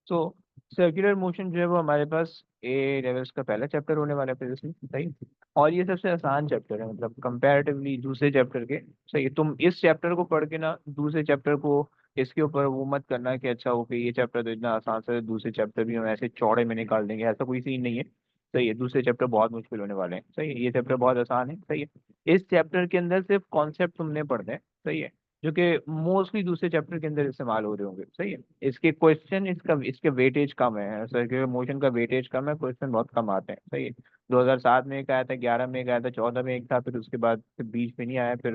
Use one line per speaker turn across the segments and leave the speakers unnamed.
सो circular motion जो है वो हमारे पास ए लेवल्स का पहला चैप्टर होने वाला है फिर इसमें, सही। और ये सबसे आसान चैप्टर है, मतलब कंपैरेटिवली दूसरे चैप्टर के। सही, तुम इस चैप्टर को पढ़ के ना दूसरे चैप्टर को इसके ऊपर वो मत करना कि अच्छा ओके ये चैप्टर तो इतना आसान से दूसरे चैप्टर भी हम ऐसे चौड़े में निकाल देंगे, ऐसा कोई सीन नहीं है। सही है, दूसरे चैप्टर बहुत मुश्किल होने वाले हैं। सही है, ये चैप्टर बहुत आसान है। सही है, इस चैप्टर के अंदर सिर्फ कॉन्सेप्ट तुमने पढ़ने हैं। सही है, जो कि मोस्टली दूसरे चैप्टर के अंदर इस्तेमाल हो रहे होंगे। सही है, इसके क्वेश्चन इसके वेटेज कम है, सर्कुलर मोशन का वेटेज कम है, क्वेश्चन बहुत कम आते हैं। सही है, 2007 में एक आया था, 11 में एक आया था, 14 में एक था, फिर उसके बाद फिर 20 में नहीं आया, फिर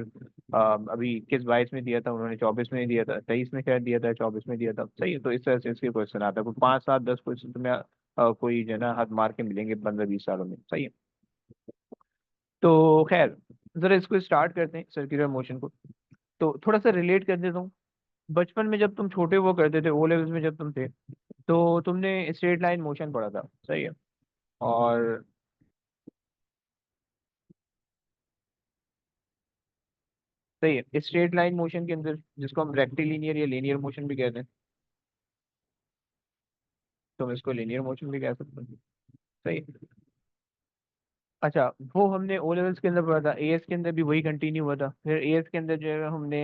अभी 21-22 में दिया था उन्होंने, 24 में दिया था, 23 में शायद दिया था, 24 में दिया था। सही है, तो इस तरह से इसके क्वेश्चन आता है, कोई 5 7 10 क्वेश्चन तुम्हें कोई जो है ना हाथ मार के मिलेंगे 15 20 सालों में। सही है, तो खैर जरा इसको स्टार्ट करते हैं सर्कुलर मोशन को। तो थोड़ा सा रिलेट कर देता हूँ। बचपन में जब तुम छोटे वो करते थे, ओ लेवल्स में जब तुम थे, तो तुमने स्ट्रेट लाइन मोशन पढ़ा था। सही है, और सही है, स्ट्रेट लाइन मोशन के अंदर जिसको हम रेक्टिलिनियर या लीनियर मोशन भी कहते हैं, तुम इसको लीनियर मोशन भी कह सकते हो। सही है। अच्छा, वो हमने ओ लेवल्स के अंदर पढ़ा था, एएस के अंदर भी वही कंटिन्यू हुआ था। फिर एएस के अंदर जो है हमने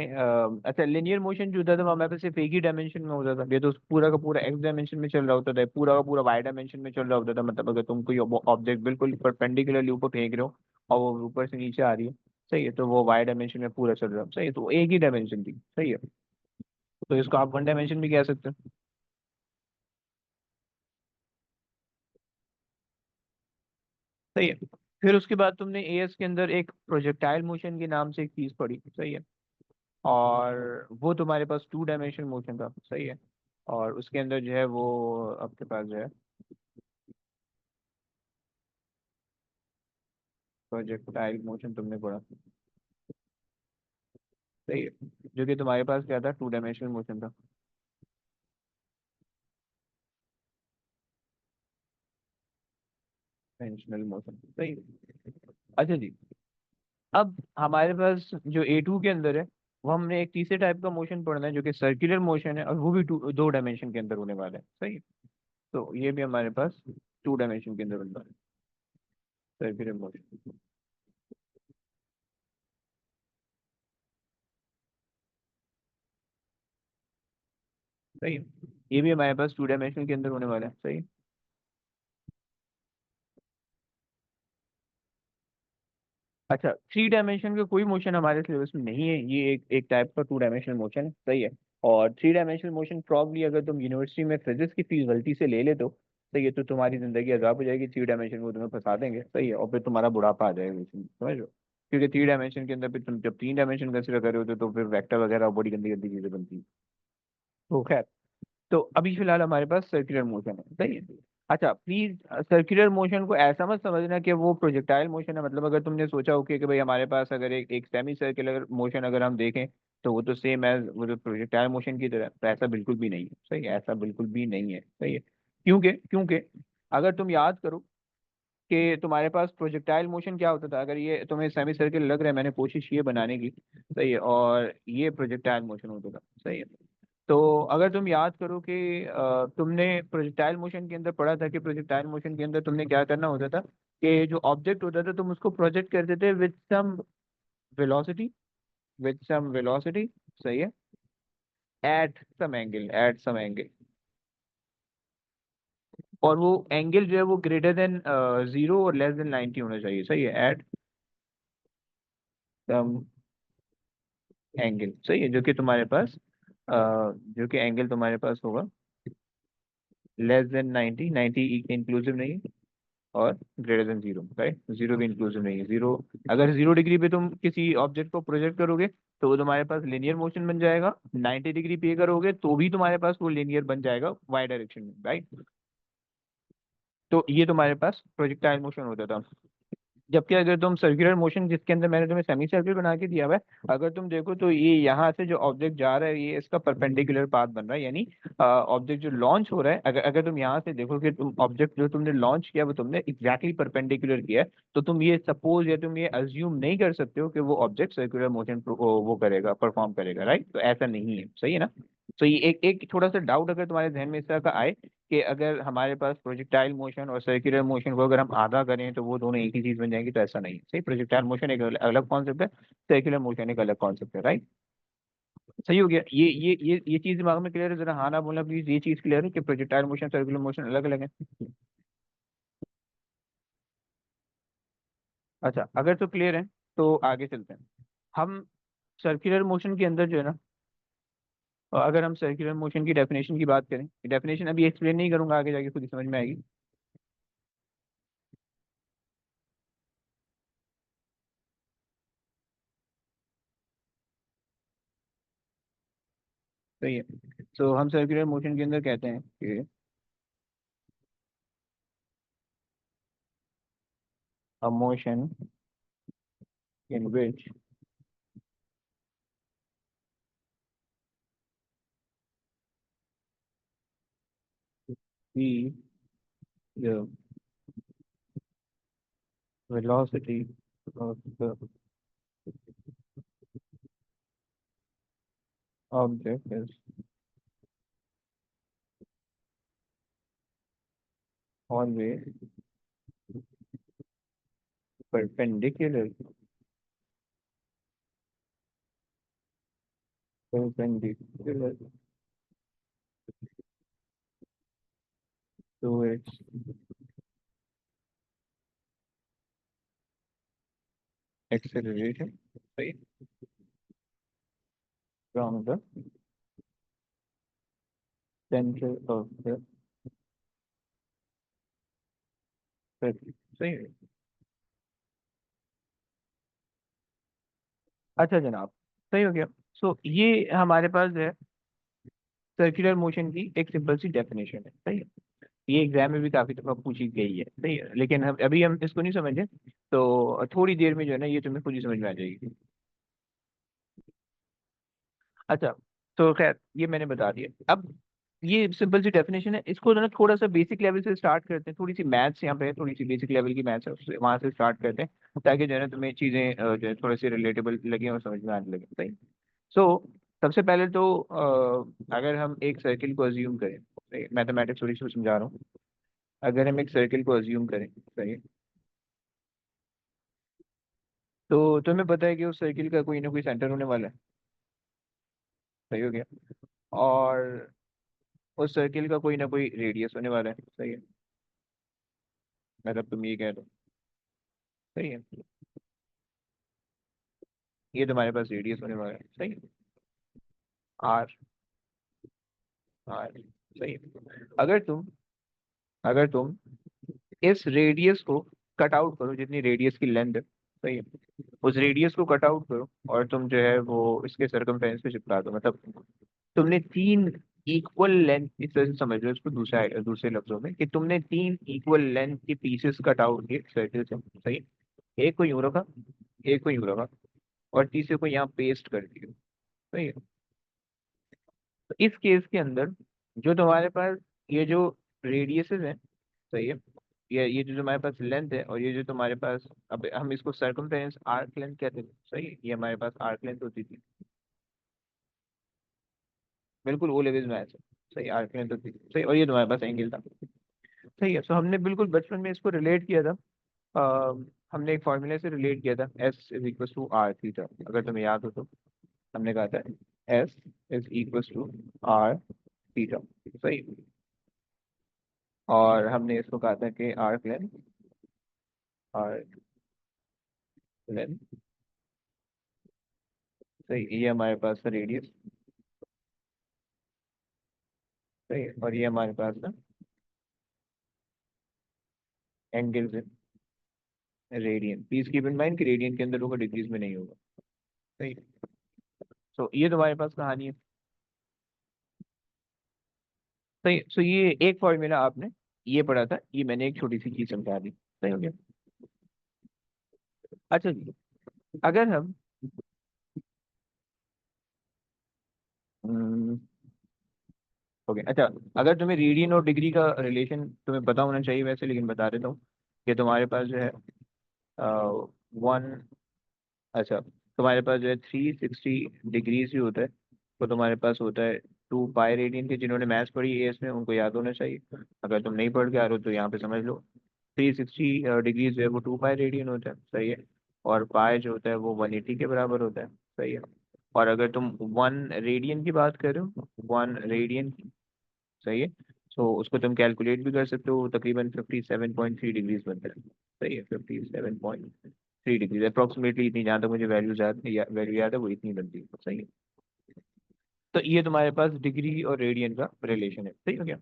अच्छा लिनियर मोशन जो होता था वो हमारे पास सिर्फ एक ही डायमेंशन में होता था, ये तो पूरा का पूरा एक्स डायमेंशन में चल रहा होता था, पूरा का पूरा वाई डायमेंशन में चल रहा होता था। मतलब अगर तुम कोई ऑब्जेक्ट बिल्कुल परपेंडिकुलरली ऊपर फेंक रहे हो और वो ऊपर से नीचे आ रही है, सही है, तो वो वाई डायमेंशन में पूरा चल रहा है। सही है, तो एक ही डायमेंशन थी। सही है, तो इसको आप वन डायमेंशन भी कह सकते हो। सही है, फिर उसके बाद तुमने एएस के अंदर एक प्रोजेक्टाइल मोशन के नाम से एक चीज पढ़ी। सही है, और वो तुम्हारे पास टू डायमेंशन मोशन था। सही है, और उसके अंदर जो है वो आपके पास जो है प्रोजेक्टाइल मोशन तुमने पढ़ा। सही है, जो कि तुम्हारे पास क्या था, टू डायमेंशनल मोशन था। डायमेंशनल मोशन, सही है। अच्छा जी, अब हमारे पास जो A2 के अंदर है, वो हमने एक तीसरे टाइप का मोशन पढ़ना है जो कि सर्कुलर मोशन है, और वो भी दो डायमेंशन के अंदर होने वाला है। सही है, तो ये भी हमारे पास टू डायमेंशन के अंदर होने वाला है, सर्कुलर मोशन। सही है, ये भी हमारे पास टू डायमेंशन के अंदर होने वाला है। सही है। अच्छा, थ्री डायमेंशन का कोई मोशन हमारे सिलेबस में नहीं है, ये एक एक टाइप का टू डायमेंशनल मोशन है। सही है, और थ्री डायमेंशनल मोशन प्रॉब्ली अगर तुम यूनिवर्सिटी में फिजिक्स की फीस गलती से ले लेते हो, सही है, तो तुम्हारी जिंदगी अजाब हो जाएगी, थ्री डायमेंशन को तुम्हें फंसा देंगे। सही है, और फिर तुम्हारा बुढ़ापा आ जाएगा इसमें, समझ लो। क्योंकि थ्री डायमेंशन के अंदर फिर तुम जब तीन डायमेंशन कंसिडर कर रहे होते तो फिर वेक्टर वगैरह बड़ी गंदी गंदी चीजें बनती हैं। तो खैर, तो अभी फिलहाल हमारे पास सर्कुलर मोशन है। सही है। अच्छा प्लीज, सर्कुलर मोशन को ऐसा मत समझना कि वो प्रोजेक्टाइल मोशन है। मतलब अगर तुमने सोचा हो कि भाई हमारे पास अगर एक सेमी सर्कुलर मोशन अगर हम देखें तो वो तो सेम एज वो जो प्रोजेक्टाइल मोशन की तरह, तो ऐसा बिल्कुल भी नहीं है। सही है, ऐसा बिल्कुल भी नहीं है। सही है, क्योंकि क्योंकि अगर तुम याद करो कि तुम्हारे पास प्रोजेक्टाइल मोशन क्या होता था, अगर ये तुम्हें सेमी सर्किल लग रहा है, मैंने कोशिश ये बनाने की। सही है, और ये प्रोजेक्टाइल मोशन होता था। सही है, तो अगर तुम याद करो कि तुमने प्रोजेक्टाइल मोशन के अंदर पढ़ा था कि प्रोजेक्टाइल मोशन के अंदर तुमने क्या करना होता था कि जो ऑब्जेक्ट होता था तुम उसको प्रोजेक्ट करते थे वेलोसिटी विद सम वेलोसिटी। सही है, एट सम एंगल, और वो एंगल जो है वो ग्रेटर देन 0 और लेस देन 90 होना चाहिए। सही है, एट सम एंगल। सही है, जो कि तुम्हारे पास जो कि एंगल तुम्हारे पास होगा लेस देन 90, 90 इंक्लूसिव नहीं है, और ग्रेटर देन 0। राइट, 0 भी इंक्लूसिव नहीं है। 0, अगर 0 डिग्री पे तुम किसी ऑब्जेक्ट को प्रोजेक्ट करोगे तो वो तुम्हारे पास लिनियर मोशन बन जाएगा, 90 डिग्री पे करोगे तो भी तुम्हारे पास वो लिनियर बन जाएगा वाई डायरेक्शन में। राइट, तो ये तुम्हारे पास प्रोजेक्टाइल मोशन होता था। जबकि अगर तुम सर्कुलर मोशन, जिसके अंदर मैंने तुम्हें सेमी सर्कल बना के दिया हुआ है, अगर तुम देखो तो ये यहाँ से जो ऑब्जेक्ट जा रहा है ये इसका परपेंडिकुलर पाथ बन रहा है, यानी ऑब्जेक्ट जो लॉन्च हो रहा है, अगर अगर तुम यहाँ से देखो कि तुम ऑब्जेक्ट जो तुमने लॉन्च किया वो तुमने एग्जैक्टली परपेंडिकुलर किया है, तो तुम ये सपोज या तुम ये अज्यूम नहीं कर सकते हो कि वो ऑब्जेक्ट सर्कुलर मोशन वो करेगा, परफॉर्म करेगा, राइट? तो ऐसा नहीं है, सही है ना? तो ये एक एक थोड़ा सा डाउट अगर तुम्हारे ध्यान में इस तरह का आए कि अगर हमारे पास प्रोजेक्टाइल मोशन और सर्कुलर मोशन को अगर हम आधा करें तो वो दोनों एक ही चीज बन जाएंगी, तो ऐसा नहीं है, सही। प्रोजेक्टाइल मोशन एक अलग कॉन्सेप्ट है, सर्कुलर मोशन एक अलग कॉन्सेप्ट है, राइट? सही हो गया। ये चीज दिमाग में क्लियर है? जरा हाँ ना बोलना प्लीज, ये चीज क्लियर है कि प्रोजेक्टाइल मोशन सर्कुलर मोशन अलग अलग है? अच्छा, अगर तो क्लियर है तो आगे चलते हैं हम। सर्कुलर मोशन के अंदर जो है ना, अगर हम सर्कुलर मोशन की डेफिनेशन की बात करें, डेफिनेशन अभी एक्सप्लेन नहीं करूंगा, आगे जाके खुद ही समझ में आएगी। सही है। तो हम सर्कुलर मोशन के अंदर कहते हैं कि a motion in which the the velocity of the object is always perpendicular perpendicular to its acceleration, right, from the center of the circle, सही है। अच्छा जनाब, सही हो गया। सो ये हमारे पास है सर्कुलर मोशन की एक सिंपल सी डेफिनेशन है, सही है। ये एग्जाम में भी काफी दफा पूछी गई है, सही है, लेकिन हम अभी हम इसको नहीं समझे, तो थोड़ी देर में जो है ना ये तुम्हें खुद ही समझ में आ जाएगी। अच्छा, तो खैर ये मैंने बता दिया। अब ये सिंपल सी डेफिनेशन है, इसको जो है ना थोड़ा सा बेसिक लेवल से स्टार्ट करते हैं, थोड़ी सी मैथ्स यहाँ पे है, थोड़ी सी बेसिक लेवल की मैथ्स है, उससे वहां से स्टार्ट करते हैं ताकि जो है ना तुम्हें चीजें जो है थोड़े से रिलेटेबल लगे और समझ में आने लगे, सही। सो सबसे पहले तो अगर हम एक सर्किल को अज्यूम करें, मैथमेटिक्स थोड़ी सी समझा रहा हूँ। अगर हम एक सर्किल को अज्यूम करें, सही, तो तुम्हें पता है कि उस सर्किल का कोई ना कोई सेंटर होने वाला है, सही हो गया। और उस सर्किल का कोई ना कोई रेडियस होने वाला है, सही है। मतलब तुम ये कह दो, सही है, ये तुम्हारे पास रेडियस होने वाला है, सही है। आर, आर, सही है। अगर तुम इस रेडियस को कट आउट करो, जितनी रेडियस की लेंथ है, सही है, उस रेडियस को कट आउट करो और तुम जो है वो इसके सरकमफ्रेंस पे चिपका दो, मतलब तुमने तीन इक्वल लेंथ, इस तरह से समझ लो इसको, दूसरा दूसरे लफ्जों में कि तुमने तीन इक्वल लेंथ के पीसेस कट आउट किए सर्किल से, सही। एक को यूं रखा, एक को यूं रखा, और तीसरे को यहाँ पेस्ट कर दिया, सही है। तो इस केस के अंदर जो तुम्हारे पास ये जो रेडियसेस हैं, सही है, ये जो तुम्हारे पास लेंथ है, और ये जो तुम्हारे पास, अब हम इसको सर्कमफ्रेंस आर्क लेंथ कहते हैं, सही है, ये हमारे पास आर्क लेंथ होती थी, बिल्कुल ओ लेवल्स में आया था, सही, आर्क लेंथ होती थी, सही, और ये तुम्हारे पास एंगल था, सही है। सो हमने बिल्कुल बचपन में इसको रिलेट किया था, हमने एक फॉर्मूले से रिलेट किया था, S is equal to R theta, अगर तुम्हें याद हो तो। हमने कहा था S is equal to R theta, सही। और हमने इसको कहा था कि आर्क लेंथ, सही, ये हमारे पास था रेडियस, सही है, और ये हमारे पास था एंगल से radian. Please keep in mind कि रेडियन के अंदर होगा, डिग्रीज में नहीं होगा, सही। सो ये तुम्हारे पास कहानी है, सही। सो ये एक फॉर्मूला आपने ये पढ़ा था, ये मैंने एक छोटी सी चीज समझा दी, सही हो गया। अच्छा जी, अगर हम ओके, अच्छा, अगर तुम्हें रेडियन और डिग्री का रिलेशन तुम्हें पता होना चाहिए वैसे, लेकिन बता देता हूँ कि तुम्हारे पास जो है वन, अच्छा, तुम्हारे पास जो है 360 डिग्रीज भी होता है, तो तुम्हारे पास होता है 2 पाई रेडियन के। जिन्होंने मैथ्स पढ़ी है इसमें उनको याद होना चाहिए, अगर तुम नहीं पढ़ के आ रहे हो तो यहाँ पे समझ लो। 360 डिग्रीज जो है वो 2 पाई रेडियन होता है, सही है। और पाई जो होता है वो 180 के बराबर होता है, सही है। और अगर तुम 1 रेडियन की बात कर रहे हो, 1 रेडियन, सही है, तो उसको तुम कैलकुलेट भी कर सकते हो, तकरीबन 57.3 डिग्रीज बनता है, सही है। 57.3 डिग्रीज अप्रोक्सीमेटली, इतनी, जहाँ तक मुझे वैल्यू याद है वो इतनी बनती है, सही है। तो ये तुम्हारे पास डिग्री और रेडियन का रिलेशन है, सही हो गया।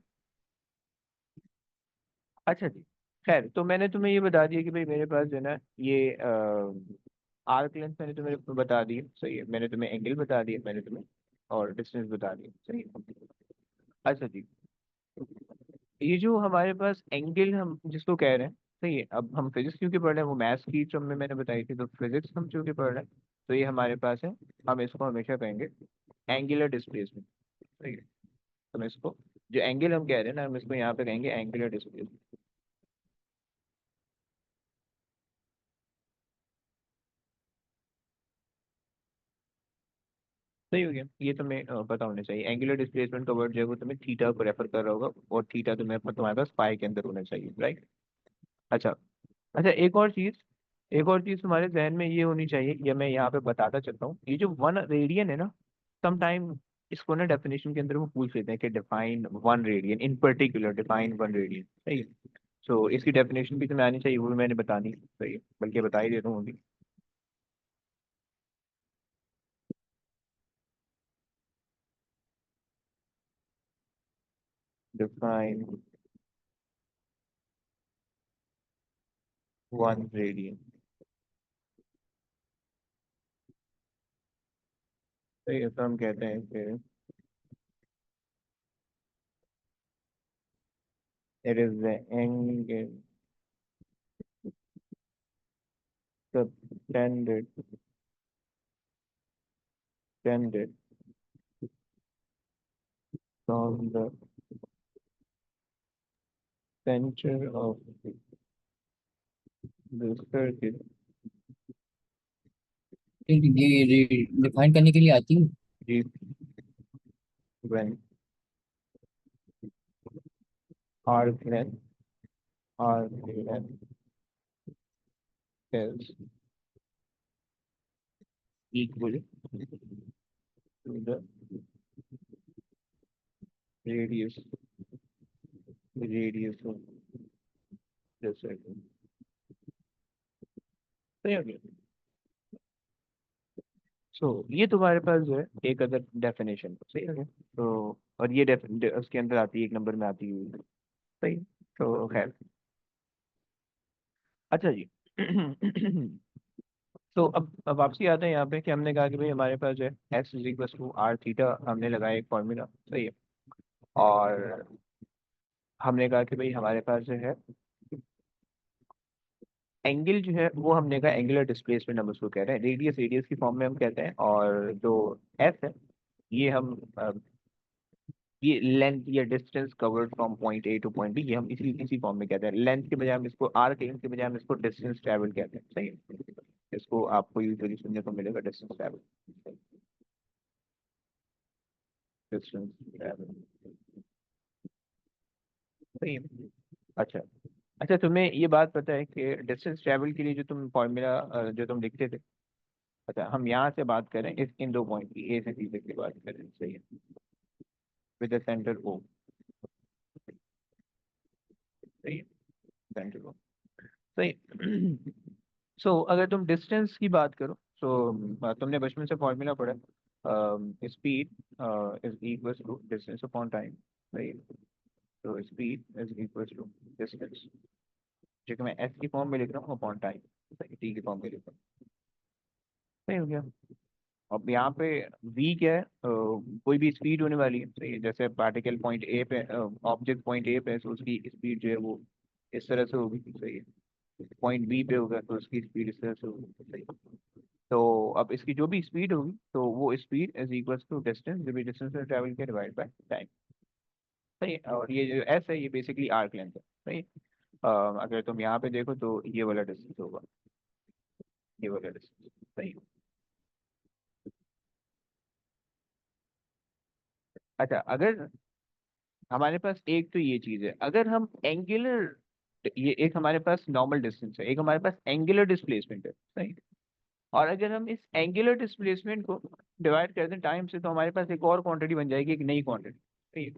अच्छा जी, खैर, तो मैंने तुम्हें ये बता दिया कि भाई मेरे पास जो है ना ये आर्क लेंथ मैंने तुम्हें बता दी, सही है। मैंने तुम्हें एंगल बता दिया, मैंने तुम्हें और डिस्टेंस बता दिया, सही है। अच्छा जी, ये जो हमारे पास एंगल हम जिसको कह रहे हैं, सही है, अब हम फिजिक्स क्योंकि पढ़ रहे हैं, वो मैथ्स की टर्म में मैंने बताई थी, तो फिजिक्स हम क्योंकि पढ़ रहे हैं, तो ये हमारे पास है, हम इसको हमेशा कहेंगे एंगुलर डिस्प्लेसमेंट, सही है। हम इसको, जो एंगल हम कह रहे हैं ना, हम इसको यहाँ पे कहेंगे एंगुलर डिस्प्लेसमेंट, सही हो गया। ये तुम्हें पता होना चाहिए, एंगुलर डिस्प्लेसमेंट का वर्ड जो है वो तुम्हें थीटा को रेफर कर रहा होगा, और थीटा तुम्हें तुम्हारे पास पाई के अंदर होना चाहिए, राइट। अच्छा, अच्छा, एक और चीज तुम्हारे जहन में ये होनी चाहिए, ये मैं यहाँ पे बताता चलता हूँ, ये जो 1 रेडियन है ना, सम टाइम इसको ना डेफिनेशन के अंदर वो पूछ लेते हैं कि डिफाइन 1 रेडियन, इन पर्टिकुलर डिफाइन 1 रेडियन, सही है। सो इसकी डेफिनेशन भी तुम्हें आनी चाहिए, वो भी मैंने बतानी, सही है, बल्कि बता ही देता हूँ अभी। डिफाइन 1 रेडियन, सही है, तो हम कहते हैं कि it is the angle subtended tended from the center of the circle,
ये डिफाइन करने के लिए आती हूँ।
deep when arc length arc length is equal to the radius radius of the circle, सही हो गया। सो ये तुम्हारे पास जो है एक अदर डेफिनेशन, सही हो गया। तो और ये उसके अंदर आती है, 1 नंबर में आती है, सही है। तो खैर, अच्छा जी। तो अब वापसी आते हैं यहाँ पे कि हमने कहा कि भाई हमारे पास जो है S is equal to R theta, हमने लगाया एक फॉर्मूला, सही है। और हमने कहा कि भाई हमारे पास जो है एंगल जो है वो हमने कहा एंगुलर डिस्प्लेसमेंट हम उसको कह रहे हैं, रेडियस रेडियस की फॉर्म में हम कहते हैं, और जो एस है ये हम ये लेंथ या distance covered from point A to point B, ये हम इसी इसी फॉर्म में कहते हैं। लेंथ के बजाय हम इसको आर कहेंगे, के बजाय हम इसको डिस्टेंस ट्रैवल कहते हैं, सही है। इसको आपको यूजुअली सुनने को मिलेगा, डिस्टेंस ट्रैवल, डिस्टेंस ट्रैवल, सही है। अच्छा, अच्छा, तुम्हें ये बात पता है कि डिस्टेंस ट्रैवल के लिए जो तुम फॉर्मूला जो तुम लिखते थे, अच्छा, हम यहाँ से बात करें इस इन 2 पॉइंट की, ए से बी तक की बात करें, सही है, विद द सेंटर ओ, सही है, सेंटर ओ, सही। सो अगर तुम डिस्टेंस की बात करो, तो तुमने बचपन से फॉर्मूला पढ़ा, speed is equal to distance upon time, सही है। तो speed is equal to distance, जो कि मैं एस की फॉर्म में लिख रहा हूँ, अपॉन टाइम, टी की फॉर्म में लिख रहा हूँ, सही हो गया। अब यहाँ पे v क्या है, कोई भी स्पीड होने वाली है, सही है। जैसे पार्टिकल पॉइंट ए पे, ऑब्जेक्ट पॉइंट ए पे है, तो उसकी स्पीड जो है वो इस तरह से होगी, सही है। पॉइंट बी पे होगा तो उसकी स्पीड इस तरह से होगी, सही। तो अब इसकी जो भी स्पीड होगी तो वो speed is equal to distance, जो भी डिस्टेंस से ट्रैवल किया डिवाइड बाय टाइम, सही है। और ये जो एस है ये बेसिकली आर्क लेंथ है, सही है। अगर तुम यहाँ पे देखो तो ये वाला डिस्टेंस होगा, ये वाला डिस्टेंस, सही है। अच्छा, अगर हमारे पास एक तो ये चीज है, अगर हम एंगुलर, ये एक हमारे पास नॉर्मल डिस्टेंस है, एक हमारे पास एंगुलर डिस्प्लेसमेंट है, सही। और अगर हम इस एंगुलर डिस्प्लेसमेंट को डिवाइड कर दें टाइम से तो हमारे पास एक और क्वांटिटी बन जाएगी, एक नई क्वांटिटी, सही है।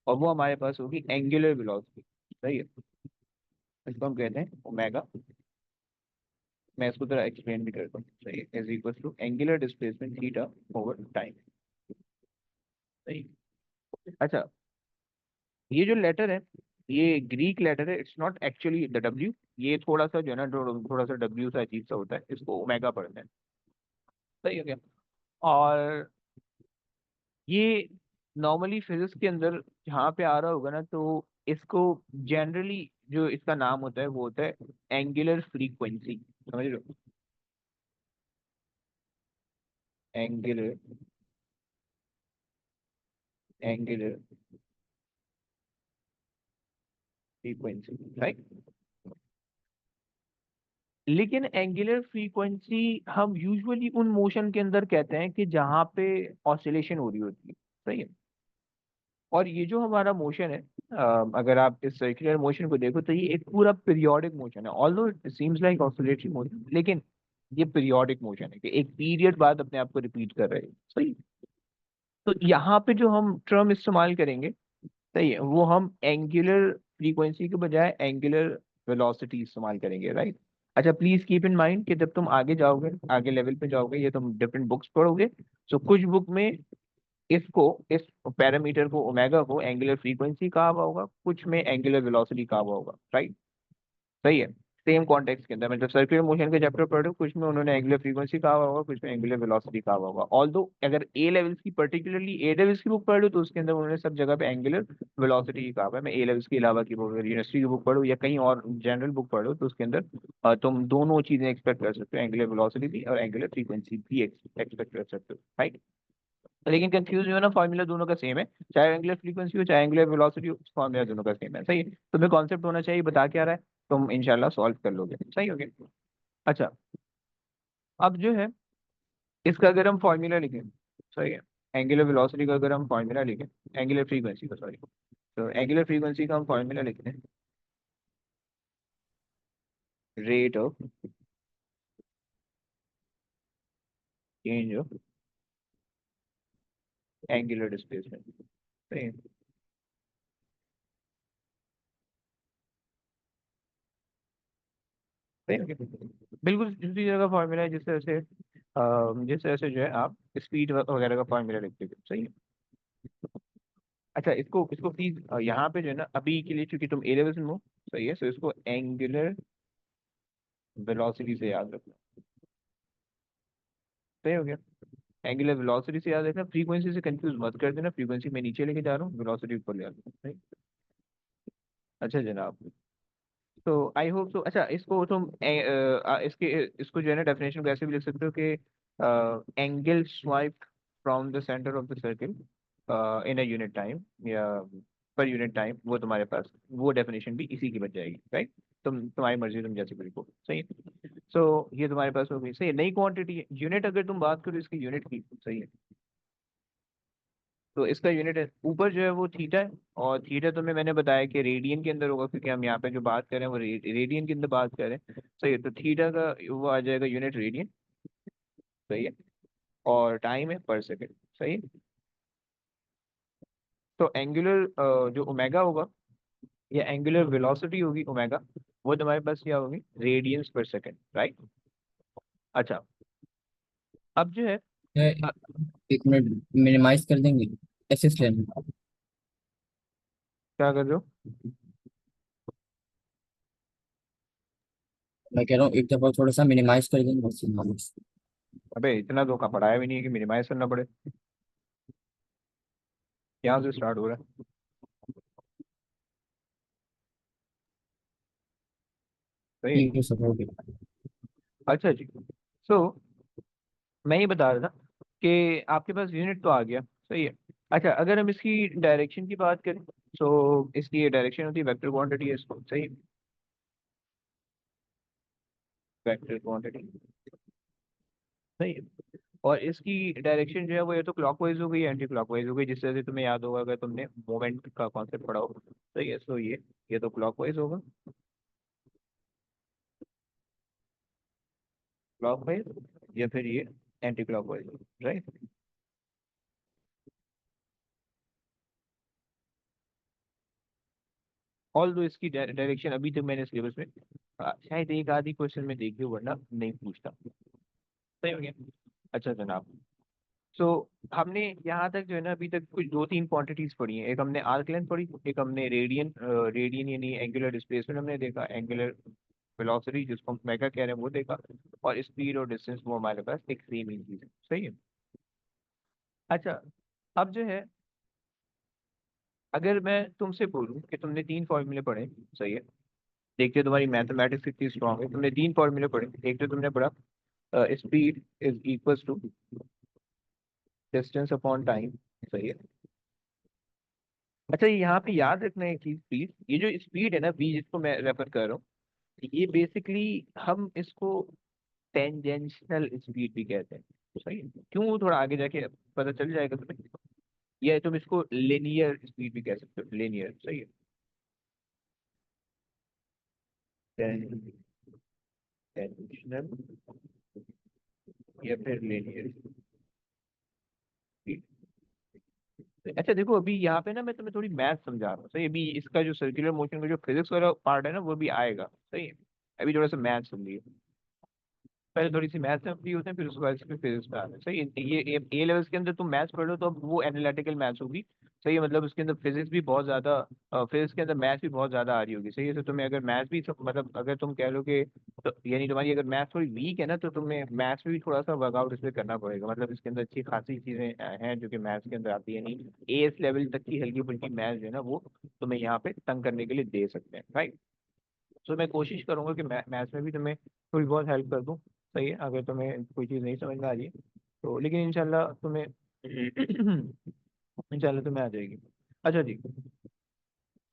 और वो हमारे पास होगी एंगुलर वेलोसिटी, सही है। इसको हम कहते हैं ओमेगा। मैं इसको जरा एक्सप्लेन भी करता हूँ, सही है, is equal to angular displacement theta over time, सही है। अच्छा, ये जो लेटर है ये ग्रीक लेटर है, it's not actually the W. ये थोड़ा सा जो है ना, थोड़ा सा डब्ल्यू सा अजीब सा होता है, इसको ओमेगा पढ़ते हैं, सही हो गया। और ये नॉर्मली फिजिक्स के अंदर जहाँ पे आ रहा होगा ना, तो इसको जनरली जो इसका नाम होता है वो होता है एंगुलर फ्रीक्वेंसी, समझ रहे हो? Angular, angular frequency, right. लेकिन एंगुलर फ्रीक्वेंसी हम यूजुअली उन मोशन के अंदर कहते हैं कि जहाँ पे ऑसिलेशन हो रही होती है, सही है। और ये जो हमारा मोशन है, अगर आप इस सर्कुलर मोशन को देखो तो ये एक पूरा पीरियोडिक मोशन है, although it seems like oscillatory motion, लेकिन ये पीरियोडिक मोशन है कि एक पीरियड बाद अपने आप को रिपीट कर रहे हैं, सही। तो यहाँ पे जो हम टर्म इस्तेमाल करेंगे, सही है, वो हम एंगुलर फ्रीक्वेंसी के बजाय एंगुलर वेलोसिटी इस्तेमाल करेंगे, राइट। अच्छा, प्लीज कीप इन माइंड कि जब तुम आगे जाओगे, आगे लेवल पे जाओगे, ये तुम डिफरेंट बुक्स पढ़ोगे, तो कुछ बुक में इसको, इस पैरामीटर को ओमेगा को एंगुलर फ्रीक्वेंसी कहा हुआ होगा, कुछ में एंगुलर वेलोसिटी कहा हुआ होगा, राइट, सही है। सेम कॉन्टेक्स्ट के अंदर मतलब सर्कुलर मोशन के चैप्टर पढ़ो, कुछ में उन्होंने एंगुलर फ्रीक्वेंसी कहा हुआ होगा, कुछ में एंगुलर वेलोसिटी कहा हुआ होगा। ऑल्दो अगर ए लेवल्स की, पर्टिकुलरली ए लेवल्स की बुक पढ़ लो तो उसके अंदर उन्होंने सब जगह पे एंगुलर वेलोसिटी ही कहा हुआ है। मैं ए लेवल्स के अलावा की बुक, यूनिवर्सिटी की बुक पढ़ो या कहीं और जनरल बुक पढ़ो तो उसके अंदर तुम दोनों चीजें एक्सपेक्ट कर सकते हो, एंगुलर वेलोसिटी भी और एंगुलर फ्रीक्वेंसी भी एक्सपेक्ट कर सकते हो, राइट। लेकिन कंफ्यूज हो ना, फॉर्मूला दोनों का सेम है, चाहे एंगुलर फ्रीक्वेंसी हो चाहे एंगुलर वेलोसिटी हो, फॉर्मूला दोनों का सेम है, सही है। तुम्हें कॉन्सेप्ट होना चाहिए बता क्या रहा है, तुम इंशाल्लाह सॉल्व कर लोगे, सही हो गया। अच्छा, अब जो है इसका अगर हम फॉर्मूला लिखें, सही है, एंगुलर वेलोसिटी का अगर हम फॉर्मूला लिखें, एंगुलर फ्रीक्वेंसी का, सॉरी, तो एंगुलर फ्रीक्वेंसी का हम फॉर्मूला लिखते हैं rate of change of angular displacement, सही है, सही हो गया। बिल्कुल उसी जगह का फॉर्मूला है जिस तरह से जो है आप स्पीड वगैरह का फॉर्मूला लिखते हो, सही है। अच्छा, इसको इसको प्लीज यहाँ पे जो है ना अभी के लिए, क्योंकि तुम ए लेवल में हो, सही है, तो इसको एंगुलर वेलोसिटी से याद रखना, सही हो गया। एंगुलर वेलोसिटी से याद रखना, फ्रीक्वेंसी से कंफ्यूज मत कर देना, फ्रीक्वेंसी मैं नीचे लेके जा रहा हूँ, वेलोसिटी ऊपर ले आता हूँ, सही। अच्छा जनाब, तो आई होप तो, अच्छा इसको तुम इसके इसको जो है ना डेफिनेशन को ऐसे भी लिख सकते हो कि angle swipe from the centre of the circle in a unit time, या पर यूनिट टाइम, वो तुम्हारे पास वो डेफिनेशन भी इसी की बच जाएगी, राइट। तुम्हारी मर्जी, तुम जैसे भी लिखो, सही है। सो ये तुम्हारे पास हो गई, सही है, नई क्वांटिटी है, यूनिट अगर तुम बात करो इसकी यूनिट की, सही है, तो इसका यूनिट है ऊपर जो है वो थीटा है। और थीटा तुम्हें मैंने बताया कि रेडियन के अंदर होगा, क्योंकि हम यहाँ पे जो बात कर रहे हैं वो रेडियन के अंदर बात कर रहे हैं, सही है। तो थीटा का वो आ जाएगा यूनिट रेडियन, सही है। और टाइम है पर सेकंड, सही है। तो एंगुलर जो ओमेगा होगा या एंगुलर वेलोसिटी होगी ओमेगा, वो तुम्हारे पास क्या होगी, रेडियंस पर सेकंड, राइट। अच्छा, अब जो है
है,
अ,
एक मिनट मिनिमाइज कर देंगे, एसएस लेना।
क्या कर रहे हो?
मैं कह रहा हूँ एक दफा थोड़ा सा मिनिमाइज कर देंगे बस।
अबे इतना धोखा पढ़ाया भी नहीं है कि मिनिमाइज करना पड़े, यहाँ से स्टार्ट हो रहा है। सही है।
ये सब हो गया।
अच्छा जी। सो मैं ये बता रहा था कि आपके पास यूनिट तो आ गया, सही है। अच्छा, अगर हम इसकी डायरेक्शन की बात करें, तो इसकी ये डायरेक्शन होती है वेक्टर क्वांटिटी है इसको, सही है। वेक्टर क्वांटिटी, सही है। और इसकी डायरेक्शन जो है वो या तो क्लॉकवाइज हो गई या एंटी क्लॉकवाइज हो गई, जिस तरह से तुम्हें याद होगा अगर तुमने मोमेंट का कॉन्सेप्ट पढ़ा हो, सही है। सो ये तो क्लॉकवाइज होगा, क्लॉकवाइज, या फिर ये एंटी क्लॉकवाइज, राइट। ऑल दो इसकी डायरेक्शन अभी तक मैंने सिलेबस में शायद एक आधी क्वेश्चन में देखी हो, वरना नहीं पूछता, सही हो गया। अच्छा जनाब, सो हमने यहाँ तक जो है ना अभी तक कुछ दो तीन क्वांटिटीज पढ़ी हैं। एक हमने आर्क लेंथ पढ़ी, एक हमने रेडियन, रेडियन यानी एंगुलर डिस्प्लेसमेंट हमने देखा, एंगुलर वेलोसिटी जिसको हम मेगा कह रहे हैं वो देखा, और स्पीड और डिस्टेंस वो हमारे पास एक सेम ही चीज है, सही है। अच्छा, अब जो है अगर मैं तुमसे बोलूं कि तुमने तीन फॉर्मूले पढ़े, सही है, देखते हो तुम्हारी मैथमेटिक्स कितनी स्ट्रांग है, तुमने तीन फॉर्मूले पढ़े। एक तो तुमने पढ़ा speed is equal to distance upon time, सही है। अच्छा, यहाँ पे याद रखना है एक चीज प्लीज, ये जो स्पीड है ना v जिसको मैं रेफर कर रहा हूँ, ये बेसिकली हम इसको टेंजेंशियल स्पीड भी कहते हैं, सही है। क्यों, थोड़ा आगे जाके पता चल जाएगा तुम्हें। या तुम इसको लिनियर स्पीड भी कह सकते हो, लिनियर, सही है। टेंजेंशियल या फिर लिनियर स्पीड। अच्छा देखो, अभी यहाँ पे ना मैं तुम्हें थोड़ी मैथ समझा रहा हूँ, सही है। अभी इसका जो सर्कुलर मोशन का जो फिजिक्स वाला पार्ट है ना वो भी आएगा, सही है। अभी थोड़ा सा मैथ समझिए, पहले थोड़ी सी मैथ्स में फ्री होते हैं, फिर उसके बाद इसमें फिजिक्स में आते हैं, सही है। ये ए लेवल्स के अंदर तुम मैथ्स पढ़ लो तो अब वो एनालिटिकल मैथ्स होगी, सही है। मतलब उसके अंदर फिजिक्स भी बहुत ज्यादा, फिजिक्स के अंदर मैथ्स भी बहुत ज्यादा आ रही होगी, सही है। तो तुम्हें अगर मैथ्स भी मतलब अगर तुम कह लो कि तो, यानी तुम्हारी अगर मैथ्स थोड़ी वीक है ना, तो तुम्हें मैथ्स में भी थोड़ा सा वर्कआउट इसमें करना पड़ेगा। मतलब इसके अंदर अच्छी खासी चीजें हैं जो कि मैथ्स के अंदर आती है नहीं। एएस लेवल तक की हल्की फुल्की मैथ्स जो है ना वो तुम्हें यहाँ पे तंग करने के लिए दे सकते हैं, राइट। तो मैं कोशिश करूंगा कि मैथ्स में भी तुम्हें थोड़ी बहुत हेल्प कर दूं, सही है। अगर तुम्हें कोई चीज़ नहीं समझ में आ रही है तो, लेकिन इंशाल्लाह तुम्हें इंशाल्लाह तुम्हें आ जाएगी। अच्छा जी,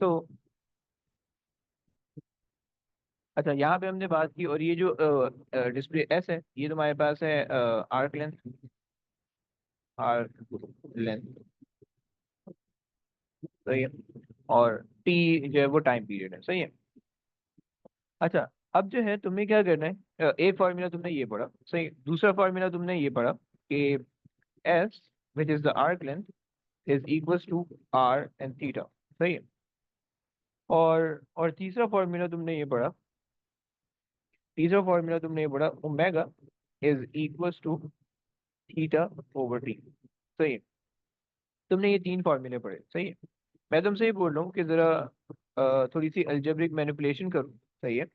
तो अच्छा यहाँ पे हमने बात की, और ये जो डिस्प्ले एस है ये तुम्हारे पास है आर्क लेंथ, आर्क लेंथ, सही है। और टी जो है वो टाइम पीरियड है, सही है। अच्छा, अब जो है तुम्हें क्या करना है, एक फॉर्मूला तुमने ये पढ़ा, सही। दूसरा फॉर्मूला तुमने ये पढ़ा कि S which is the arc length is equals to R and theta, सही है। और तीसरा फॉर्मूला तुमने ये पढ़ा omega is equals to theta over T, सही है। तुमने ये तीन फॉर्मूले पढ़े, सही है। मैं तुमसे ये बोल रहा हूँ कि जरा थोड़ी सी अल्जेब्रिक मैनिपुलेशन करो, सही है।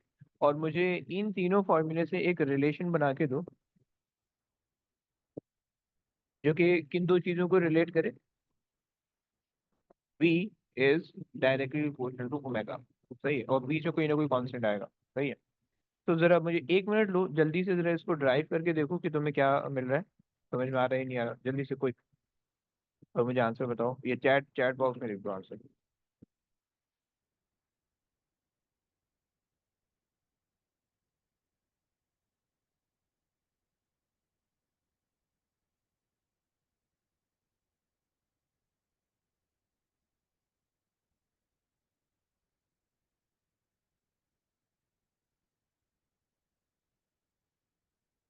और मुझे इन तीनों फॉर्मूले से एक रिलेशन बना के दो जो कि किन दो चीजों को रिलेट करे। v is directly proportional to omega, सही है। और बीच में कोई ना कोई कांस्टेंट आएगा, सही है। तो जरा मुझे एक मिनट लो, जल्दी से जरा इसको ड्राइव करके देखो कि तुम्हें क्या मिल रहा है, समझ में आ रहा है नहीं आ रहा, जल्दी से कोई, और मुझे आंसर बताओ। ये चैट चैट बॉक्स में लिख दो आंसर।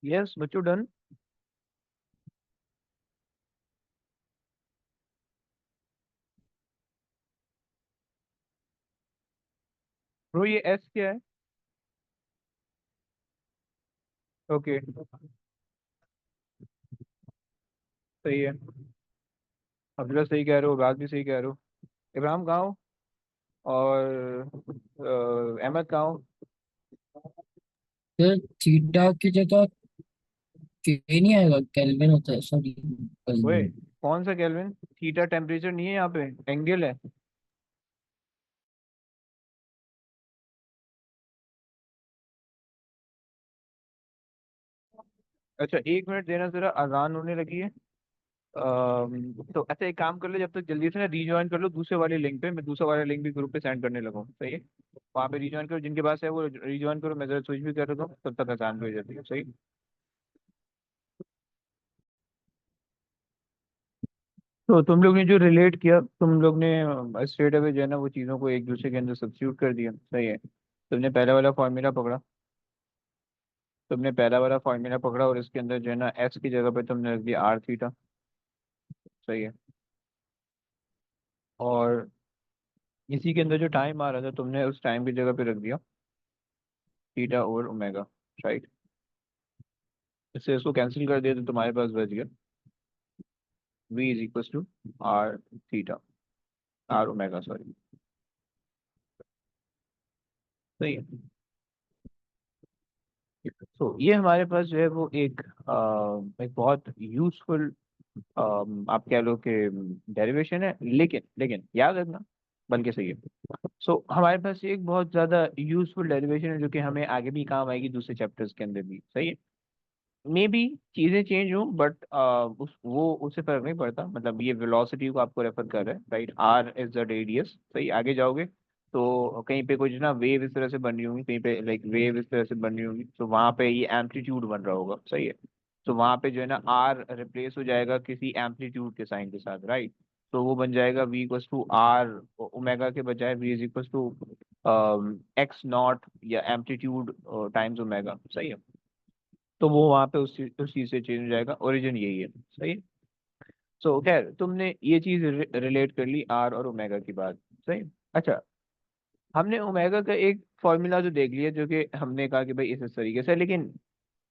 यस बच्चों, डन। ब्रो ये एस क्या है? ओके, सही है। अब्दुल्ला सही कह रहे हो, बात भी सही कह रहे हो। इब्राहिम कहाँ हो? और अहमद कहाँ हो?
तो थीटा की जगह के नहीं आएगा, केल्विन होता है, सॉरी
ओए,
केल्विन।
कौन सा केल्विन? थीटा टेम्परेचर नहीं है यहाँ पे, एंगल है। अच्छा 1 मिनट देना, जरा अजान होने लगी है। तो अच्छा एक काम कर लो, जब तक जल्दी से ना रीज्वाइन कर लो दूसरे वाले लिंक पे, मैं दूसरा वाला लिंक भी ग्रुप पे सेंड करने लगा हूँ, सही है। वहाँ पे रीज्वाइन करो, जिनके पास है वो रीज्वाइन करो, मैं जरा स्विच भी कर रहा हूँ, तब तक अजान भी हो जाती है, सही। तो तुम लोग ने जो रिलेट किया, तुम लोग ने स्ट्रेट अवे जो है ना वो चीज़ों को एक दूसरे के अंदर सब्स्टिट्यूट कर दिया, सही है। तुमने पहला वाला फॉर्मूला पकड़ा, तुमने पहला वाला फॉर्मूला पकड़ा और इसके अंदर जो है ना एस की जगह पे तुमने रख दिया आर थीटा, सही है। और इसी के अंदर जो टाइम आ रहा था तुमने उस टाइम की जगह पे रख दिया थीटा ओवर ओमेगा, राइट। इससे इसको कैंसिल कर दिया तो तुम्हारे पास बच गया v is equal to R theta, R omega sorry, सही है। तो ये हमारे पास जो है वो एक बहुत यूजफुल आप कह लो कि डेरिवेशन है, लेकिन लेकिन याद रखना, बल्कि सही है। सो हमारे पास एक बहुत ज्यादा यूजफुल डेरिवेशन है जो कि हमें आगे भी काम आएगी दूसरे चैप्टर्स के अंदर भी, सही है। मे बी चीजें चेंज हो बट उस वो उससे फर्क नहीं पड़ता, मतलब ये वेलोसिटी को आपको रेफर कर रहा है, right. R is the radius, सही। आगे जाओगे तो कहीं पे कुछ ना वेव इस तरह से बन रही होंगी, कहीं पे लाइक वेव इस तरह से बन रही होंगी, तो वहां पे ये एम्पलीट्यूड बन रहा होगा, सही है। तो वहां पे जो है ना आर रिप्लेस हो जाएगा किसी एम्पलीट्यूड के साइन के साथ, राइट। तो वो बन जाएगा v equals to R omega के बजाय v is equals to X naught या एम्पलीट्यूड टाइम्स ओमेगा, सही है। तो वो वहां पे उस चीज से चेंज हो जाएगा, ओरिजिन यही है, सही है। सो खैर तुमने ये चीज रिलेट कर ली आर और ओमेगा की बात, सही। अच्छा, हमने ओमेगा का एक फॉर्मूला जो देख लिया जो कि हमने कहा कि भाई इस तरीके से, लेकिन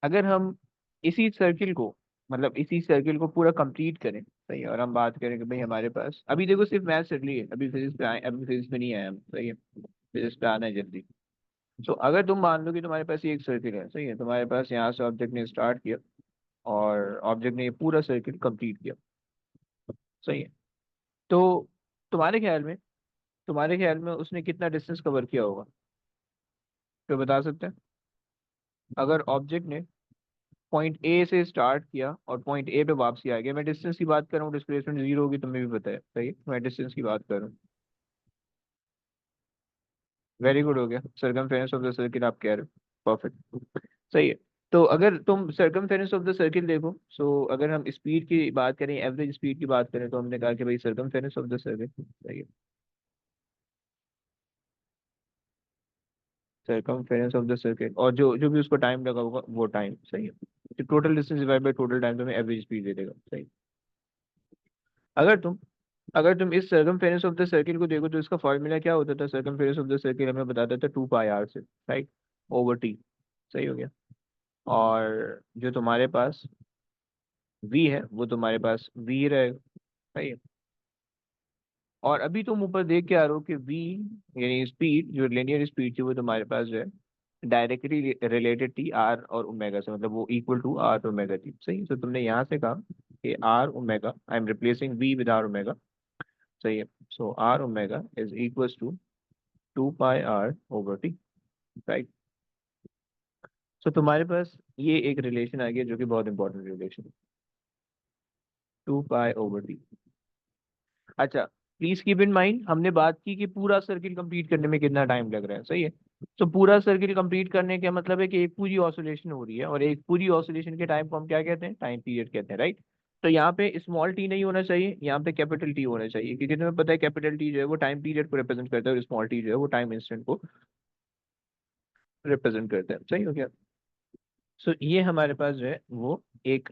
अगर हम इसी सर्किल को, मतलब इसी सर्किल को पूरा कंप्लीट करें, सही है, और हम बात करें कि भाई हमारे पास अभी देखो सिर्फ मैथ चल रही है, अभी फिजिक्स पे आए, अभी फिजिक्स पे नहीं आए हम, सही है। फिजिक्स पे आना है जल्दी। तो अगर तुम मान लो कि तुम्हारे पास ये एक सर्किल है, सही है, तुम्हारे पास यहाँ से ऑब्जेक्ट ने स्टार्ट किया और ऑब्जेक्ट ने ये पूरा सर्किट कंप्लीट किया, सही है। तो तुम्हारे ख्याल में तुम्हारे ख्याल में उसने कितना डिस्टेंस कवर किया होगा, तो बता सकते हैं। अगर ऑब्जेक्ट ने पॉइंट ए से स्टार्ट किया और पॉइंट ए पे वापसी आ गया, मैं डिस्टेंस की बात कर रहा हूँ, डिस्प्लेसमेंट जीरो होगी, तुम्हें भी पता है, सही है, मैं डिस्टेंस की बात कर रहा हूँ। वेरी गुड, हो गया सर्कमफेरेंस ऑफ द सर्किल आप कह रहे हो, परफेक्ट, सही है। तो अगर तुम सर्कमफेरेंस ऑफ द सर्किल देखो, सो अगर हम स्पीड की बात करें, एवरेज स्पीड की बात करें, तो हमने कहा कि भाई सर्कमफेरेंस ऑफ द सर्किल, सही है, सर्कमफेरेंस ऑफ द सर्किल, और जो जो भी उसको टाइम लगा होगा वो टाइम, सही है। तो total distance divide by total time तुम्हें एवरेज स्पीड दे देगा, सही। अगर तुम अगर तुम इस सर्कमफेरेंस ऑफ द सर्किल को देखो तो इसका फॉर्मूला क्या होता था, सर्कमफेरेंस ऑफ द सर्किल हमें बताता था 2 पाई आर से, राइट, ओवर टी, सही हो गया। और जो तुम्हारे पास v है वो तुम्हारे पास v रहेगा, सही है। और अभी तुम ऊपर देख के आ रहे हो कि v यानी स्पीड, जो लिनियर स्पीड थी वो तुम्हारे पास जो है डायरेक्टली रिलेटेड थी आर और ओमेगा से, मतलब वो इक्वल टू आर ओमेगा थी, सही। तो तुमने यहाँ से कहा कि R omega, I am replacing V with R omega, सही है। So R omega is equal to 2 pi R over T, right. So तुम्हारे पास ये एक रिलेशन आ गया जो कि बहुत इंपॉर्टेंट रिलेशन है, 2 पाई ओवर टी। अच्छा, प्लीज कीप इन माइंड हमने बात की कि पूरा सर्किल कंप्लीट करने में कितना टाइम लग रहा है, सही है। तो पूरा सर्किल कंप्लीट करने का मतलब है कि एक पूरी ऑसिलेशन हो रही है, और एक पूरी ऑसिलेशन के टाइम को हम क्या कहते हैं, टाइम पीरियड कहते हैं, राइट। तो यहाँ पे स्मॉल टी नहीं होना चाहिए, यहाँ पे कैपिटल टी होना चाहिए, क्योंकि तुम्हें पता है कैपिटल टी जो है वो टाइम पीरियड को रिप्रेजेंट करता है और स्मॉल टी जो है वो टाइम इंस्टेंट को रिप्रेजेंट करता है, सही हो गया। सो ये हमारे पास जो है वो एक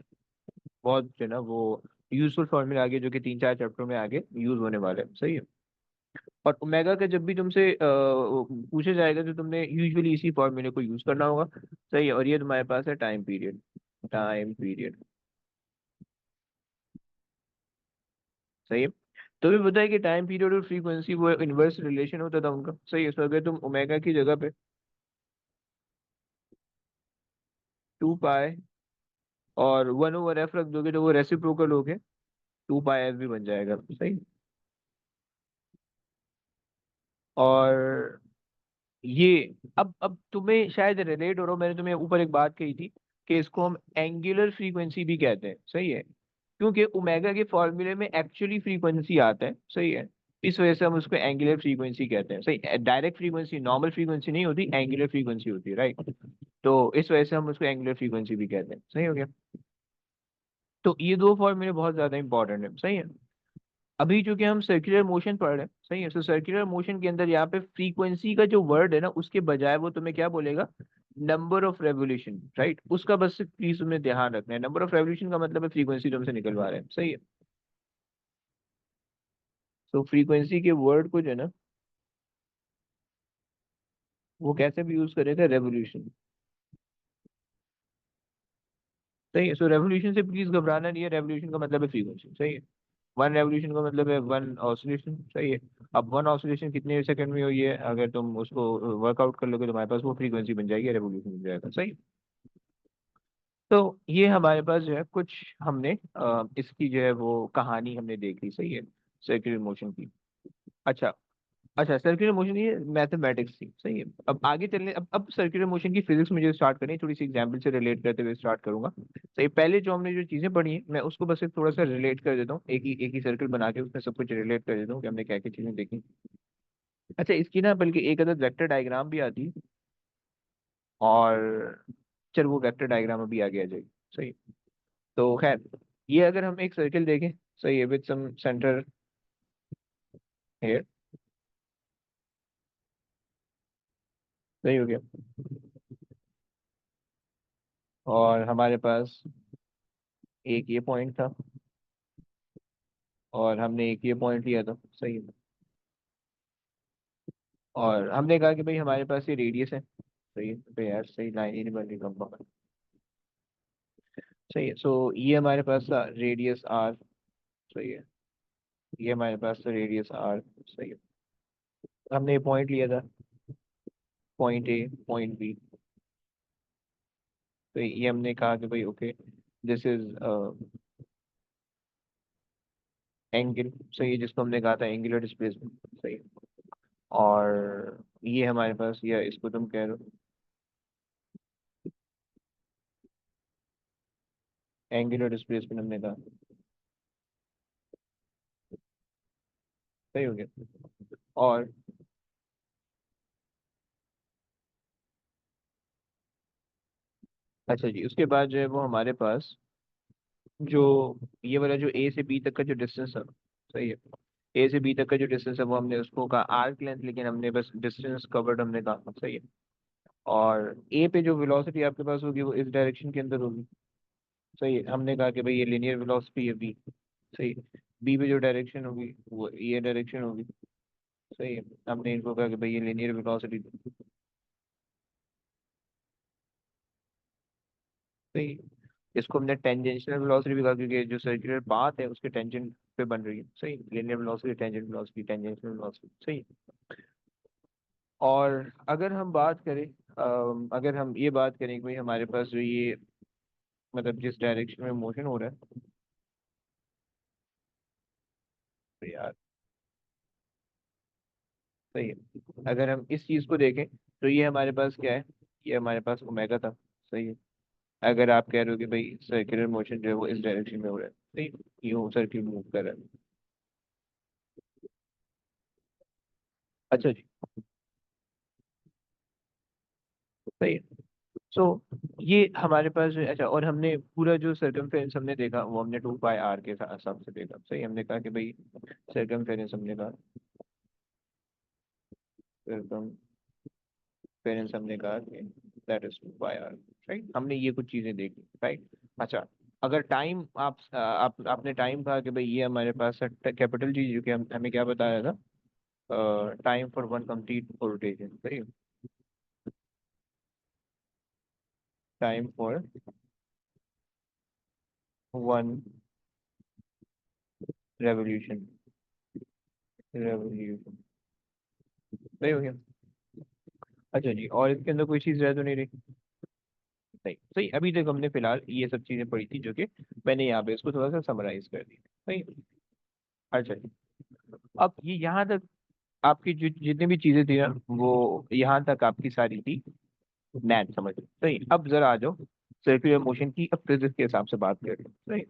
बहुत जो है ना वो यूजफुल फॉर्मूला आगे जो कि 3-4 चैप्टरों में आगे यूज होने वाले हैं, सही है। और ओमेगा का जब भी तुमसे पूछा जाएगा तो तुमने यूजुअली इसी फॉर्मूले को यूज करना होगा, सही है। और ये तुम्हारे पास है टाइम पीरियड, टाइम पीरियड, सही है। तुम्हें पता है कि टाइम पीरियड और फ्रीक्वेंसी वो इनवर्स रिलेशन होता था उनका, सही है। तो अगर तुम ओमेगा की जगह पे 2 पाई और 1/f रख दोगे तो वो रेसिप्रोकल हो गए, 2 पाई f भी बन जाएगा, सही। और ये अब तुम्हें शायद रिलेट हो रहा हो, मैंने तुम्हें ऊपर एक बात कही थी कि इसको हम एंगुलर फ्रीक्वेंसी भी कहते हैं, सही है, क्योंकि ओमेगा के फॉर्मूले में एक्चुअली फ्रीक्वेंसी आता है, सही है, इस वजह से हम उसको एंगुलर फ्रीक्वेंसी कहते हैं, सही, डायरेक्ट फ्रीक्वेंसी नॉर्मल फ्रीक्वेंसी नहीं होती, एंगुलर फ्रीक्वेंसी होती है, राइट। तो इस वजह से हम उसको एंगुलर फ्रीक्वेंसी भी कहते हैं, सही हो गया। तो ये दो फॉर्मूले बहुत ज्यादा इंपॉर्टेंट है, सही है। अभी चूंकि हम सर्कुलर मोशन पढ़ रहे हैं, सही है, तो सर्कुलर मोशन के अंदर यहाँ पे फ्रीक्वेंसी का जो वर्ड है ना, उसके बजाय वो तुम्हें क्या बोलेगा, नंबर ऑफ रेवोल्यूशन, राइट, उसका बस प्लीज तुम्हें ध्यान रखना है, नंबर ऑफ रेवोल्यूशन का मतलब है फ्रीक्वेंसी तुमसे निकलवा रहे हैं, सही है। तो फ्रीक्वेंसी के वर्ड को जो है ना, वो कैसे भी यूज करेगा, रेवोल्यूशन, सही है। सो रेवोल्यूशन से प्लीज घबराना नहीं है, रेवोल्यूशन का मतलब है फ्रीक्वेंसी, सही है। वन रेवोल्यूशन का मतलब है वन ऑसिलेशन, सही है। अब वन ऑसिलेशन कितने सेकंड में हुई है, अगर तुम उसको वर्कआउट कर लोगे तो तुम्हारे पास वो फ्रीक्वेंसी बन जाएगी, रेवोल्यूशन बन जाएगा, सही। तो ये हमारे पास जो है कुछ हमने इसकी जो है वो कहानी हमने देख ली, सही है, सर्कुलर मोशन की। अच्छा, अच्छा, सर्कुलर मोशन ये मैथमेटिक्स थी, सही है। अब आगे चलने, अब सर्कुलर मोशन की फिजिक्स मुझे स्टार्ट करनी है, थोड़ी सी एग्जांपल से रिलेट करते हुए स्टार्ट करूंगा, सही। पहले जो हमने जो चीजें पढ़ी हैं मैं उसको बस एक थोड़ा सा रिलेट कर देता हूँ, एक ही सर्कल बना के उसमें सब कुछ रिलेट कर देता हूँ कि हमने क्या क्या चीजें देखी। अच्छा, इसकी ना बल्कि एक अदर वेक्टर डायग्राम भी आती है, और चल वो वेक्टर डायग्राम अभी आगे आ जाएगी, सही। तो खैर, ये अगर हम एक सर्कल देखें, सही है, विद सम सेंटर हेयर, सही हो गया, और हमारे पास एक ये पॉइंट था, और हमने एक ये पॉइंट लिया था, सही है, और हमने कहा कि भाई हमारे पास ये रेडियस है, सही है, तो यार सही लाइन ही नहीं बन रही कंपाउंड, सही है। सो ये हमारे पास था रेडियस आर, सही है, ये हमारे पास था रेडियस आर, सही है। हमने ये पॉइंट लिया था, पॉइंट ए, पॉइंट बी, तो ये हमने कहा कि भाई ओके, दिस इज एंगल, सही है, जिसको हमने कहा था एंगुलर डिस्प्लेसमेंट, सही है। और ये हमारे पास, या इसको तुम कह रहे हो एंगुलर डिस्प्लेसमेंट, हमने कहा, सही हो गया। और अच्छा जी, उसके बाद जो है वो हमारे पास जो ये वाला जो ए से बी तक का जो डिस्टेंस है, सही है, ए से बी तक का जो डिस्टेंस है वो हमने उसको कहा आर्क लेंथ, लेकिन हमने बस डिस्टेंस कवर्ड हमने कहा, सही है। और ए पे जो वेलोसिटी आपके पास होगी वो इस डायरेक्शन के अंदर होगी, सही है, हमने कहा कि भाई ये लीनियर वेलोसिटी है बी, सही है। बी पे जो डायरेक्शन होगी वो ये डायरेक्शन होगी, सही है, हमने इनको कहा कि भाई ये लीनियर वेलोसिटी, सही। इसको हमने टेंजेंशियल वेलोसिटी भी कहा, क्योंकि जो सर्कुलर पाथ है उसके टेंजेंट पे बन रही है, सही, linear velocity, tangent velocity, tangential velocity, सही। और अगर हम बात करें, अगर हम ये बात करें कि भाई हमारे पास जो ये मतलब जिस डायरेक्शन में मोशन हो रहा है, तो यार सही है, अगर हम इस चीज को देखें तो ये हमारे पास क्या है, ये हमारे पास ओमेगा था, सही है। अगर आप कह रहे हो कि भाई सर्कुलर मोशन जो है वो इस डायरेक्शन में हो रहा है, सही, यूं सर्किल मूव कर रहा है, अच्छा जी, सही है। सो ये हमारे पास जो है, अच्छा, और हमने पूरा जो सर्कमफेरेंस हमने देखा वो हमने 2 पाई आर के हिसाब से देखा, सही, हमने कहा कि भाई सर्कमफेरेंस, हमने कहा सर्कमफेरेंस, हमने कहा कि that is 2 pi R, right, हमने ये कुछ चीजें देखी, राइट। अच्छा, अगर टाइम आपने टाइम कहा कि भाई ये हमारे पास कैपिटल जी, जो कि हमें क्या बताया था, time for one complete rotation, सही, time for one revolution, revolution, सही हो गया। अच्छा जी, और इसके अंदर कोई चीज रह तो नहीं रही, सही, सही, अभी तक हमने फिलहाल ये सब चीजें पढ़ी थी, जो कि मैंने यहाँ पे इसको थोड़ा सा समराइज कर दी, सही। अच्छा जी, अब ये यहाँ तक आपकी जो जितनी भी चीजें थी ना, वो यहाँ तक आपकी सारी थी मैथ समझ, सही। अब जरा आ जाओ सर्कुलर मोशन की अब फिजिक्स के हिसाब से बात करें, राइट।